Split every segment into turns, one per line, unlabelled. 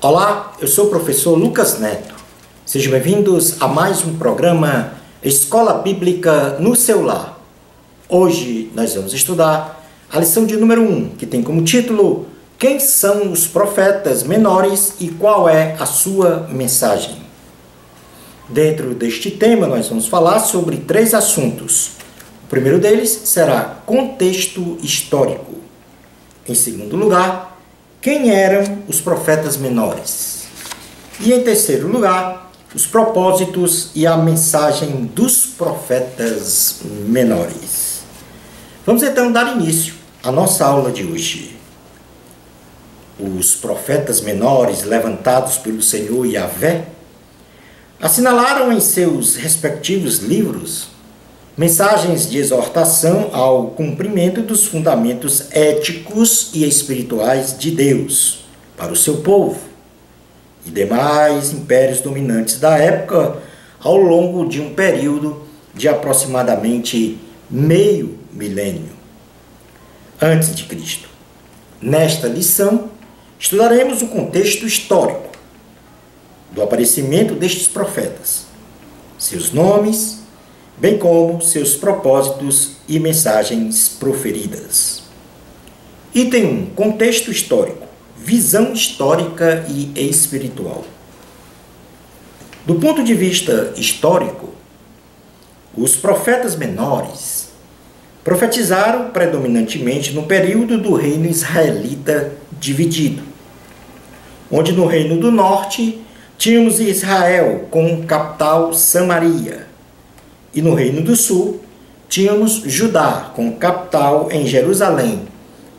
Olá, eu sou o professor Lucas Neto. Sejam bem-vindos a mais um programa Escola Bíblica no seu lar. Hoje nós vamos estudar a lição de número 1, que tem como título Quem são os profetas menores e qual é a sua mensagem? Dentro deste tema nós vamos falar sobre 3 assuntos. O primeiro deles será contexto histórico. Em segundo lugar, quem eram os profetas menores? E em terceiro lugar, os propósitos e a mensagem dos profetas menores. Vamos então dar início à nossa aula de hoje. Os profetas menores levantados pelo Senhor Yahvé assinalaram em seus respectivos livros mensagens de exortação ao cumprimento dos fundamentos éticos e espirituais de Deus para o seu povo e demais impérios dominantes da época ao longo de um período de aproximadamente meio milênio antes de Cristo. Nesta lição, estudaremos o contexto histórico do aparecimento destes profetas, seus nomes, bem como seus propósitos e mensagens proferidas. Item 1. Contexto histórico. Visão histórica e espiritual. Do ponto de vista histórico, os profetas menores profetizaram predominantemente no período do reino israelita dividido, onde no reino do norte tínhamos Israel com capital Samaria, e no Reino do Sul, tínhamos Judá, com capital em Jerusalém,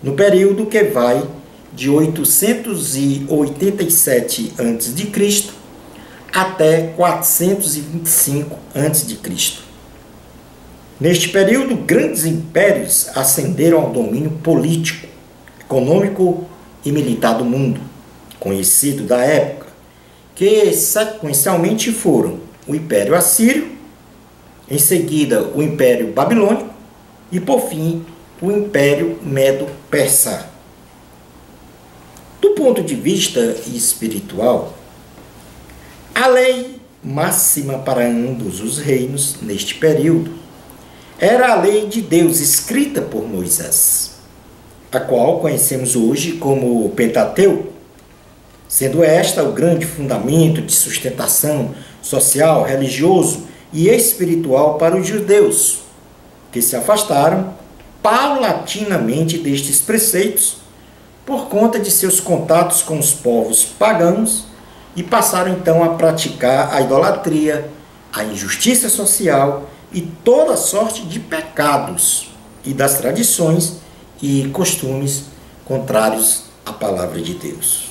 no período que vai de 887 a.C. até 425 a.C. Neste período, grandes impérios ascenderam ao domínio político, econômico e militar do mundo, conhecido da época, que sequencialmente foram o Império Assírio, em seguida o Império Babilônico e, por fim, o Império Medo-Persa. Do ponto de vista espiritual, a lei máxima para ambos os reinos neste período era a lei de Deus escrita por Moisés, a qual conhecemos hoje como Pentateuco, sendo esta o grande fundamento de sustentação social, religioso e espiritual para os judeus, que se afastaram paulatinamente destes preceitos por conta de seus contatos com os povos pagãos e passaram então a praticar a idolatria, a injustiça social e toda sorte de pecados e das tradições e costumes contrários à palavra de Deus.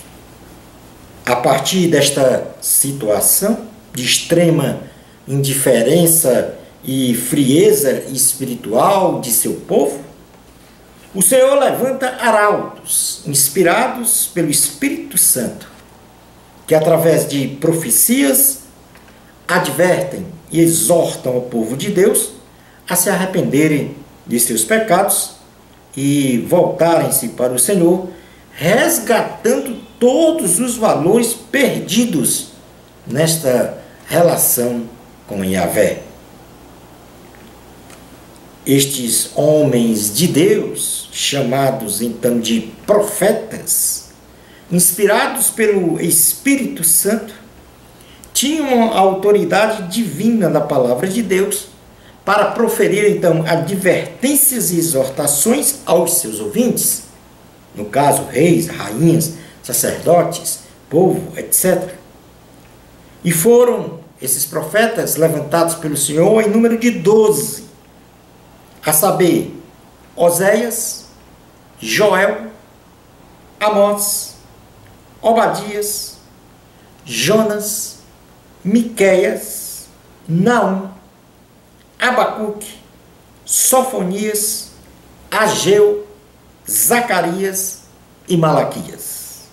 A partir desta situação de extrema indiferença e frieza espiritual de seu povo, o Senhor levanta arautos inspirados pelo Espírito Santo, que através de profecias advertem e exortam o povo de Deus a se arrependerem de seus pecados e voltarem-se para o Senhor, resgatando todos os valores perdidos nesta relação com Yahvé. Estes homens de Deus, chamados então de profetas, inspirados pelo Espírito Santo, tinham a autoridade divina da palavra de Deus para proferir então advertências e exortações aos seus ouvintes, no caso reis, rainhas, sacerdotes, povo, etc. E foram esses profetas levantados pelo Senhor em número de 12, a saber, Oséias, Joel, Amós, Obadias, Jonas, Miqueias, Naum, Abacuque, Sofonias, Ageu, Zacarias e Malaquias,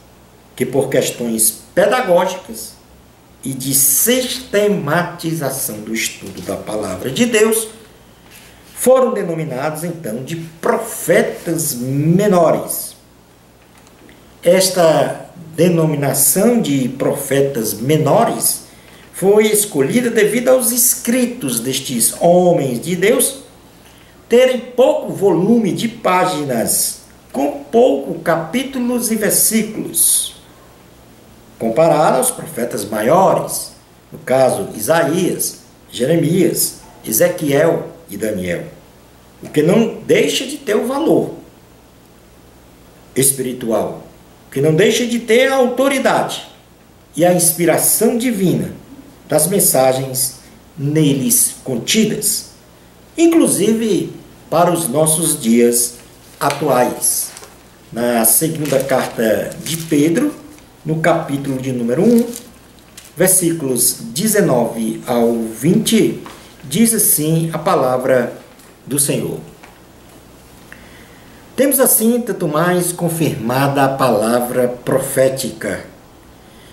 que por questões pedagógicas e de sistematização do estudo da palavra de Deus, foram denominados então de profetas menores. Esta denominação de profetas menores foi escolhida devido aos escritos destes homens de Deus terem pouco volume de páginas, com pouco capítulos e versículos, comparado aos profetas maiores, no caso Isaías, Jeremias, Ezequiel e Daniel, o que não deixa de ter o valor espiritual, o que não deixa de ter a autoridade e a inspiração divina das mensagens neles contidas, inclusive para os nossos dias atuais. Na segunda carta de Pedro, no capítulo de número 1, versículos 19 ao 20, diz assim a palavra do Senhor. Temos assim, tanto mais, confirmada a palavra profética,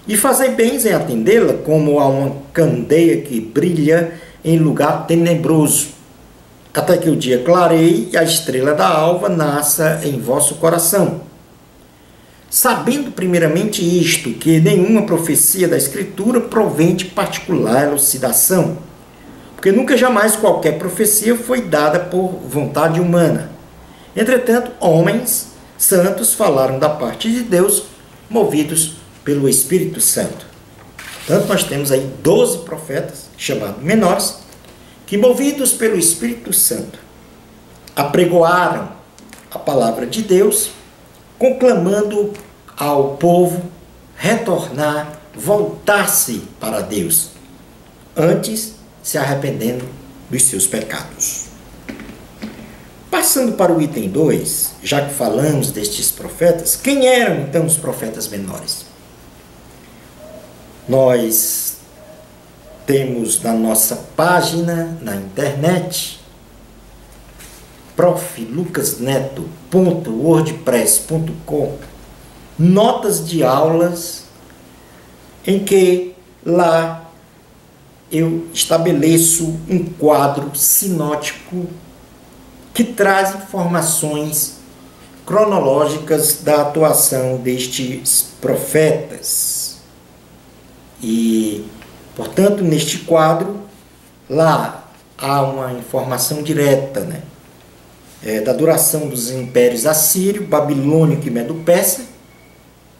e fazei bem em atendê-la como a uma candeia que brilha em lugar tenebroso, até que o dia clareie e a estrela da alva nasça em vosso coração. Sabendo primeiramente isto, que nenhuma profecia da Escritura provém de particular elucidação, porque nunca jamais qualquer profecia foi dada por vontade humana. Entretanto, homens santos falaram da parte de Deus, movidos pelo Espírito Santo. Portanto, nós temos aí 12 profetas, chamados menores, que, movidos pelo Espírito Santo, apregoaram a palavra de Deus, conclamando ao povo retornar, voltar-se para Deus, antes se arrependendo dos seus pecados. Passando para o item 2, já que falamos destes profetas, quem eram então os profetas menores? Nós temos na nossa página na internet proflucasneto.wordpress.com notas de aulas em que lá eu estabeleço um quadro sinótico que traz informações cronológicas da atuação destes profetas. E, portanto, neste quadro, lá há uma informação direta, da duração dos impérios assírio, babilônico e medo-persa,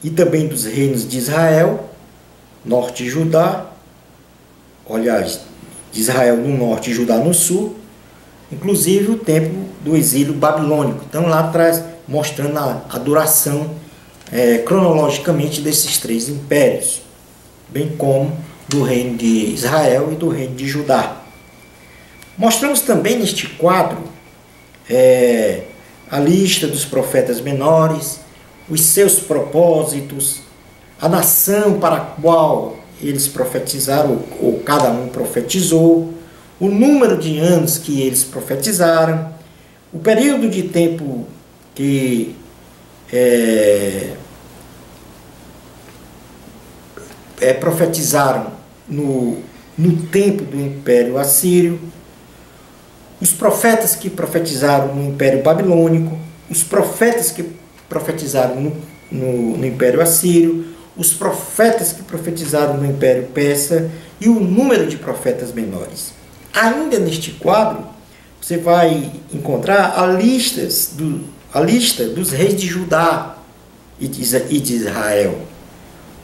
e também dos reinos de Israel, norte e Judá, aliás, de Israel no norte e Judá no sul, inclusive o tempo do exílio babilônico. Então lá atrás, mostrando a duração cronologicamente desses três impérios, bem como do reino de Israel e do reino de Judá. Mostramos também neste quadro a lista dos profetas menores, os seus propósitos, a nação para a qual eles profetizaram, ou cada um profetizou, o número de anos que eles profetizaram, o período de tempo que profetizaram no tempo do Império Assírio, os profetas que profetizaram no Império Babilônico, os profetas que profetizaram no Império Assírio, os profetas que profetizaram no Império Persa e o número de profetas menores. Ainda neste quadro, você vai encontrar a lista dos reis de Judá e de Israel,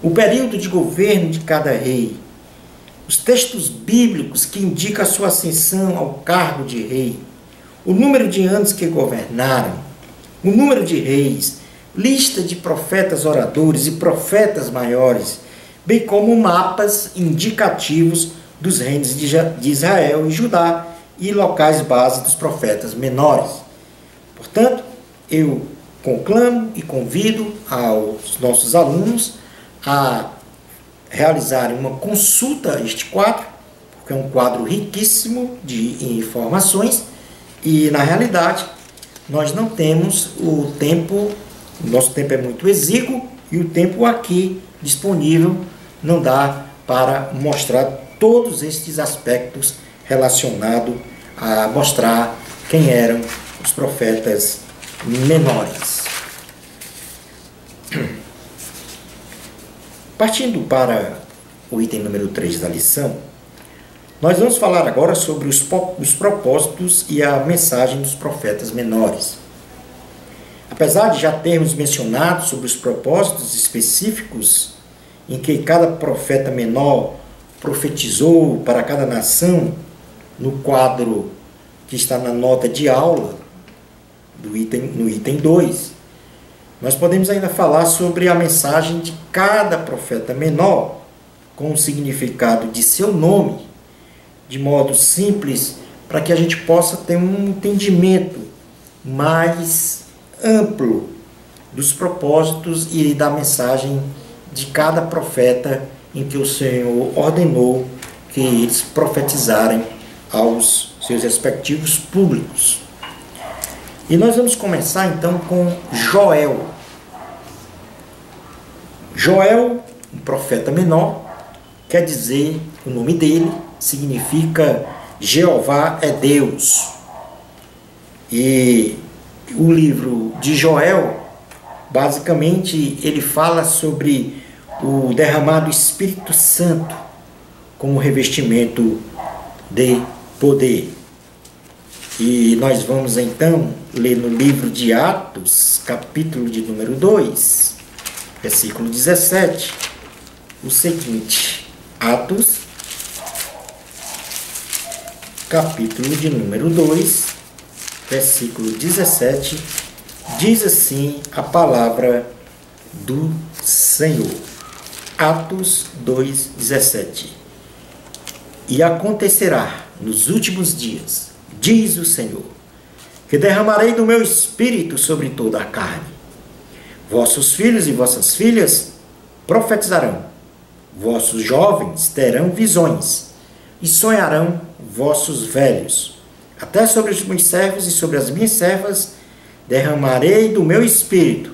o período de governo de cada rei, os textos bíblicos que indicam a sua ascensão ao cargo de rei, o número de anos que governaram, o número de reis, lista de profetas oradores e profetas maiores, bem como mapas indicativos dos reinos de Israel e Judá e locais base dos profetas menores. Portanto, eu conclamo e convido aos nossos alunos a realizarem uma consulta a este quadro, porque é um quadro riquíssimo de informações e, na realidade, nós não temos o tempo, o nosso tempo é muito exíguo e o tempo aqui disponível não dá para mostrar todos estes aspectos relacionados a mostrar quem eram os profetas menores. Partindo para o item número 3 da lição, nós vamos falar agora sobre os propósitos e a mensagem dos profetas menores. Apesar de já termos mencionado sobre os propósitos específicos em que cada profeta menor profetizou para cada nação, no quadro que está na nota de aula, no item 2, nós podemos ainda falar sobre a mensagem de cada profeta menor, com o significado de seu nome, de modo simples, para que a gente possa ter um entendimento mais amplo dos propósitos e da mensagem de cada profeta em que o Senhor ordenou que eles profetizarem aos seus respectivos públicos. E nós vamos começar então com Joel. Joel, um profeta menor, quer dizer, o nome dele significa Jeová é Deus. E o livro de Joel, basicamente, ele fala sobre o derramado Espírito Santo como revestimento de poder. E nós vamos então ler no livro de Atos, capítulo de número 2, versículo 17, o seguinte. Atos, capítulo de número 2, versículo 17, diz assim a palavra do Senhor. Atos 2, 17. E acontecerá nos últimos dias, diz o Senhor, que derramarei do meu espírito sobre toda a carne. Vossos filhos e vossas filhas profetizarão, vossos jovens terão visões, e sonharão vossos velhos. Até sobre os meus servos e sobre as minhas servas derramarei do meu espírito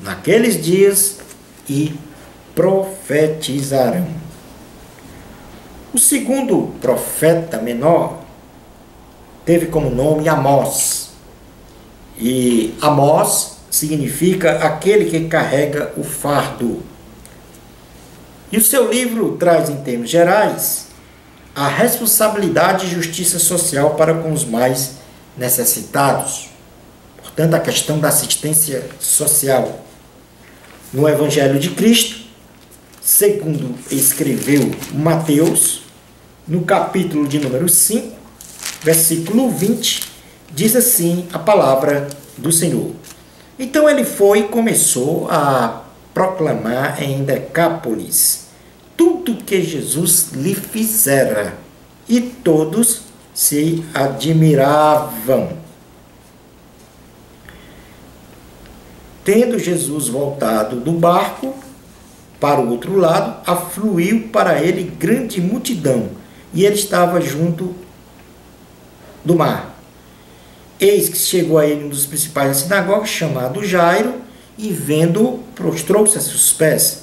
naqueles dias e profetizarão. O segundo profeta menor teve como nome Amós. E Amós significa aquele que carrega o fardo. E o seu livro traz, em termos gerais, a responsabilidade e justiça social para com os mais necessitados. Portanto, a questão da assistência social. No Evangelho de Cristo, segundo escreveu Mateus, no capítulo de número 5, versículo 20, diz assim a palavra do Senhor. Então ele foi e começou a proclamar em Decápolis tudo que Jesus lhe fizera, e todos se admiravam. Tendo Jesus voltado do barco para o outro lado, afluiu para ele grande multidão, e ele estava junto do mar. Eis que chegou a ele um dos principais da sinagoga, chamado Jairo, e vendo-o, prostrou-se a seus pés,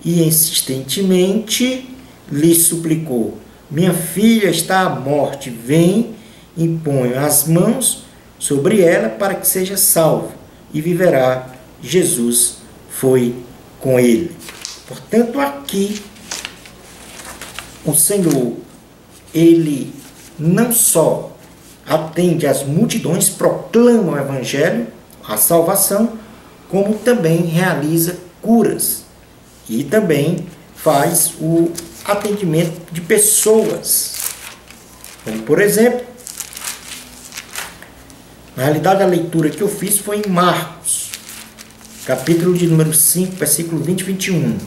e insistentemente lhe suplicou: minha filha está à morte, vem e põe as mãos sobre ela para que seja salvo, e viverá. Jesus foi com ele. Portanto, aqui o Senhor, ele não só atende às multidões, proclama o Evangelho, a salvação, como também realiza curas e também faz o atendimento de pessoas. Como, por exemplo, na realidade a leitura que eu fiz foi em Marcos, capítulo de número 5, versículo 20 e 21.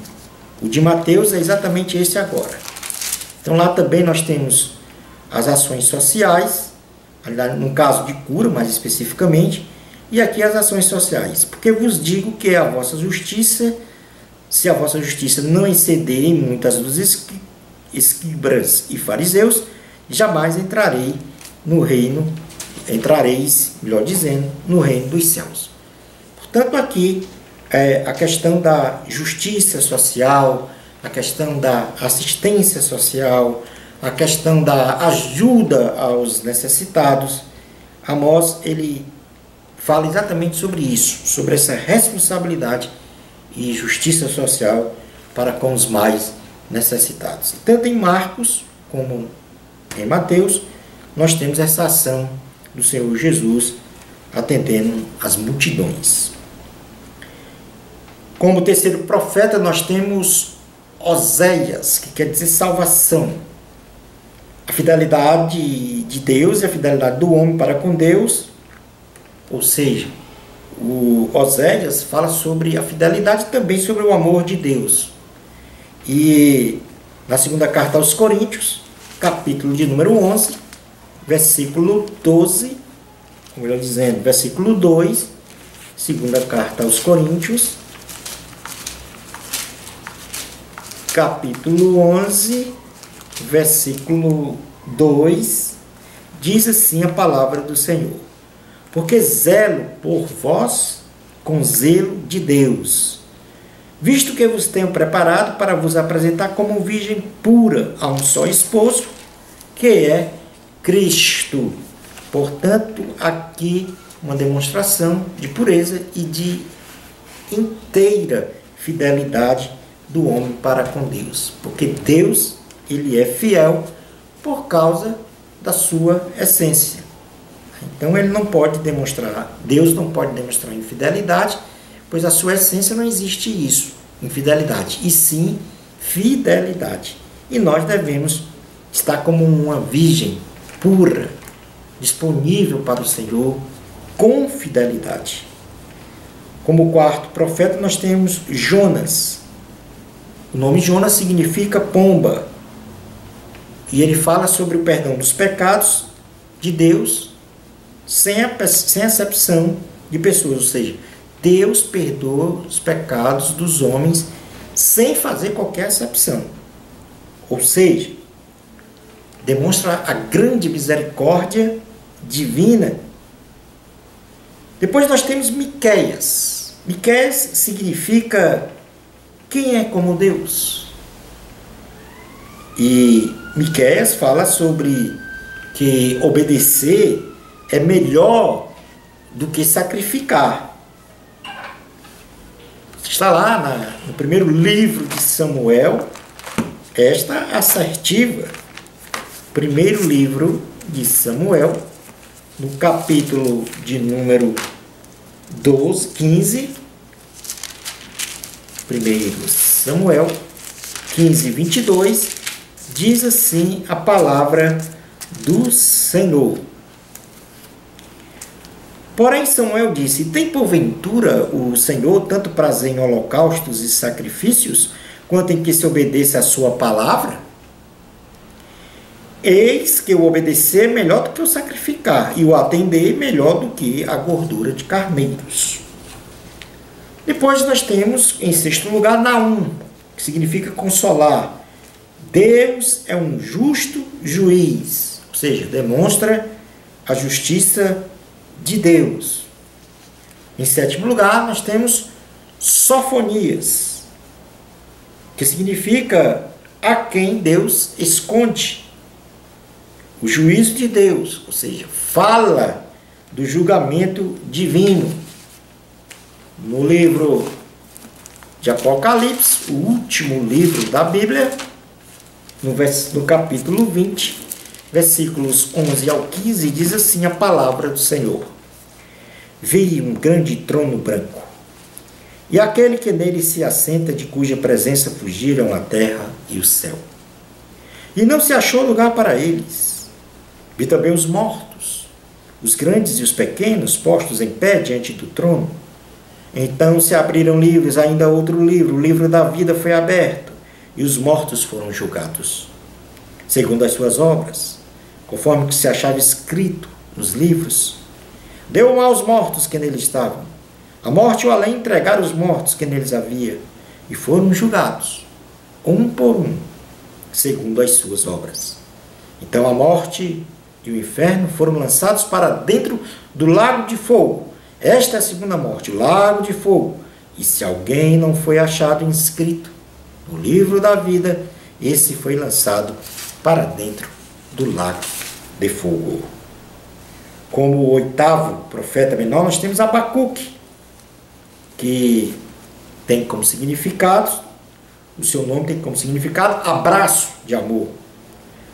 O de Mateus é exatamente esse agora. Então lá também nós temos as ações sociais, no caso de cura, mais especificamente, e aqui as ações sociais. Porque vos digo que a vossa justiça, se a vossa justiça não exceder em muitas dos escribas e fariseus, jamais entrareis, melhor dizendo, no reino dos céus. Portanto, aqui a questão da justiça social, a questão da assistência social, a questão da ajuda aos necessitados. Amós, ele fala exatamente sobre isso, sobre essa responsabilidade e justiça social para com os mais necessitados. Tanto em Marcos como em Mateus, nós temos essa ação do Senhor Jesus atendendo as multidões. Como terceiro profeta, nós temos Oséias, que quer dizer salvação. A fidelidade de Deus e a fidelidade do homem para com Deus, ou seja, o Oséias fala sobre a fidelidade e também sobre o amor de Deus. E na segunda carta aos Coríntios, capítulo de número 11, versículo 12, como eu dizendo, versículo 2, segunda carta aos Coríntios, capítulo 11, versículo 2, diz assim a palavra do Senhor: porque zelo por vós com zelo de Deus, visto que vos tenho preparado para vos apresentar como virgem pura a um só esposo, que é Cristo. Portanto, aqui uma demonstração de pureza e de inteira fidelidade do homem para com Deus, porque Deus, ele é fiel por causa da sua essência. Então ele não pode demonstrar, Deus não pode demonstrar infidelidade, pois a sua essência não existe isso, infidelidade, e sim fidelidade. E nós devemos estar como uma virgem pura, disponível para o Senhor, com fidelidade. Como quarto profeta, nós temos Jonas. O nome Jonas significa pomba. E ele fala sobre o perdão dos pecados de Deus, sem acepção de pessoas. Ou seja, Deus perdoa os pecados dos homens sem fazer qualquer acepção. Ou seja, demonstra a grande misericórdia divina. Depois nós temos Miqueias. Miqueias significa quem é como Deus. E Miqueias fala sobre que obedecer é melhor do que sacrificar. Está lá no primeiro livro de Samuel, esta assertiva. Primeiro livro de Samuel, no capítulo de número 15, primeiro Samuel 15, 22, diz assim a palavra do Senhor. Porém Samuel disse: tem porventura o Senhor tanto prazer em holocaustos e sacrifícios, quanto em que se obedeça a sua palavra? Eis que o obedecer é melhor do que o sacrificar, e o atender melhor do que a gordura de carneiros. Depois nós temos, em sexto lugar, Naum, que significa consolar. Deus é um justo juiz, ou seja, demonstra a justiça de Deus. Em sétimo lugar, nós temos Sofonias, que significa a quem Deus esconde. O juízo de Deus, ou seja, fala do julgamento divino. No livro de Apocalipse, o último livro da Bíblia, no capítulo 20, versículos 11 ao 15, diz assim a palavra do Senhor: vi um grande trono branco, e aquele que nele se assenta, de cuja presença fugiram a terra e o céu. E não se achou lugar para eles. Vi também os mortos, os grandes e os pequenos, postos em pé diante do trono. Então se abriram livros, ainda outro livro, o livro da vida foi aberto, e os mortos foram julgados, segundo as suas obras, conforme o que se achava escrito nos livros. Deu aos mortos que neles estavam. A morte e o além entregaram os mortos que neles havia, e foram julgados, um por um, segundo as suas obras. Então a morte e o inferno foram lançados para dentro do lago de fogo. Esta é a segunda morte, o lago de fogo. E se alguém não foi achado inscrito no livro da vida, esse foi lançado para dentro do lago de fogo. Como o oitavo profeta menor, nós temos Abacuque, que tem como significado o seu nome tem como significado abraço de amor.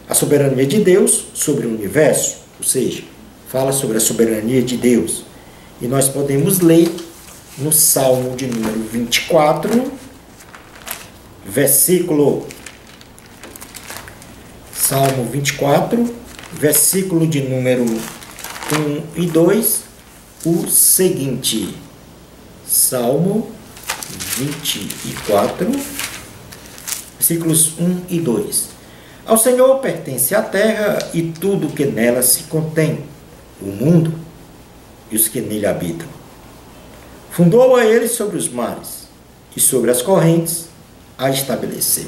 A soberania de Deus sobre o universo, ou seja, fala sobre a soberania de Deus. E nós podemos ler no Salmo de número 24, Salmo 24, versículo de número 1 e 2, o seguinte. Salmo 24, versículos 1 e 2. Ao Senhor pertence a terra e tudo que nela se contém, o mundo e os que nele habitam. Fundou a ele sobre os mares e sobre as correntes a estabeleceu.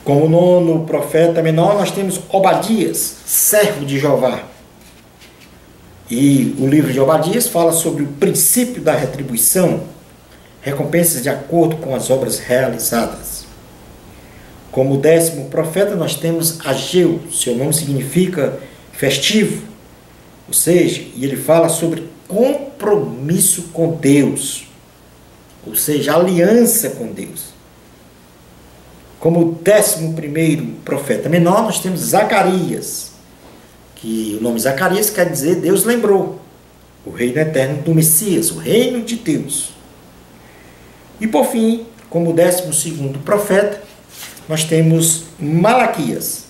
Como nono profeta menor, nós temos Obadias, servo de Jeová. E o livro de Obadias fala sobre o princípio da retribuição, recompensas de acordo com as obras realizadas. Como 10º profeta, nós temos Ageu, seu nome significa festivo, ou seja, e ele fala sobre compromisso com Deus, ou seja, aliança com Deus. Como 11º profeta menor, nós temos Zacarias, que o nome Zacarias quer dizer Deus lembrou, o reino eterno do Messias, o reino de Deus. E por fim, como 12º profeta, nós temos Malaquias,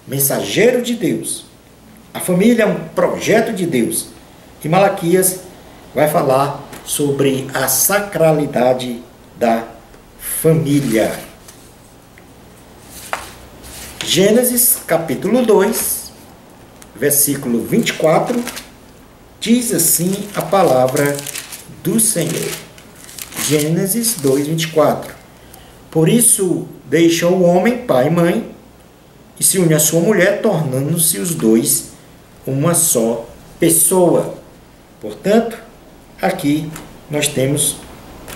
mensageiro de Deus. A família é um projeto de Deus. E Malaquias vai falar sobre a sacralidade da família. Gênesis capítulo 2, versículo 24, diz assim a palavra do Senhor. Gênesis 2, 24. Por isso deixou o homem pai e mãe e se une à sua mulher, tornando-se os dois uma só pessoa. Portanto, aqui nós temos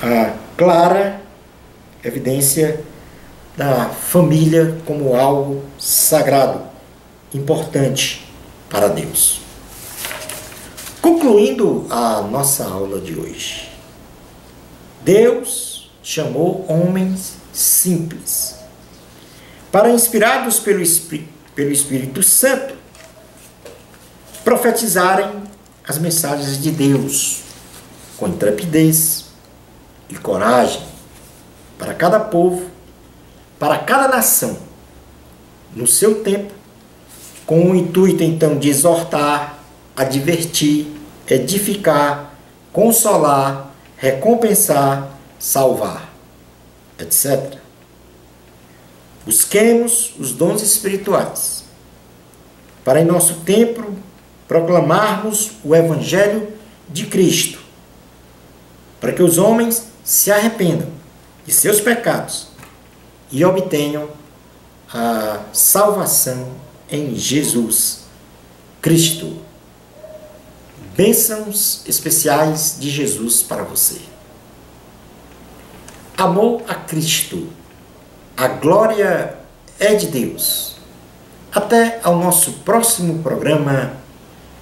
a clara evidência da família como algo sagrado, importante para Deus. Concluindo a nossa aula de hoje, Deus chamou homens simples para, inspirados pelo Espírito Santo, profetizarem as mensagens de Deus com intrepidez e coragem para cada povo, para cada nação, no seu tempo, com o intuito então de exortar, advertir, edificar, consolar, recompensar, salvar, etc. Busquemos os dons espirituais para em nosso tempo proclamarmos o Evangelho de Cristo, para que os homens se arrependam de seus pecados e obtenham a salvação em Jesus Cristo. Bênçãos especiais de Jesus para você. Amor a Cristo. A glória é de Deus. Até ao nosso próximo programa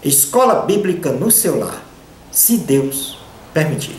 Escola Bíblica no seu lar, se Deus permitir.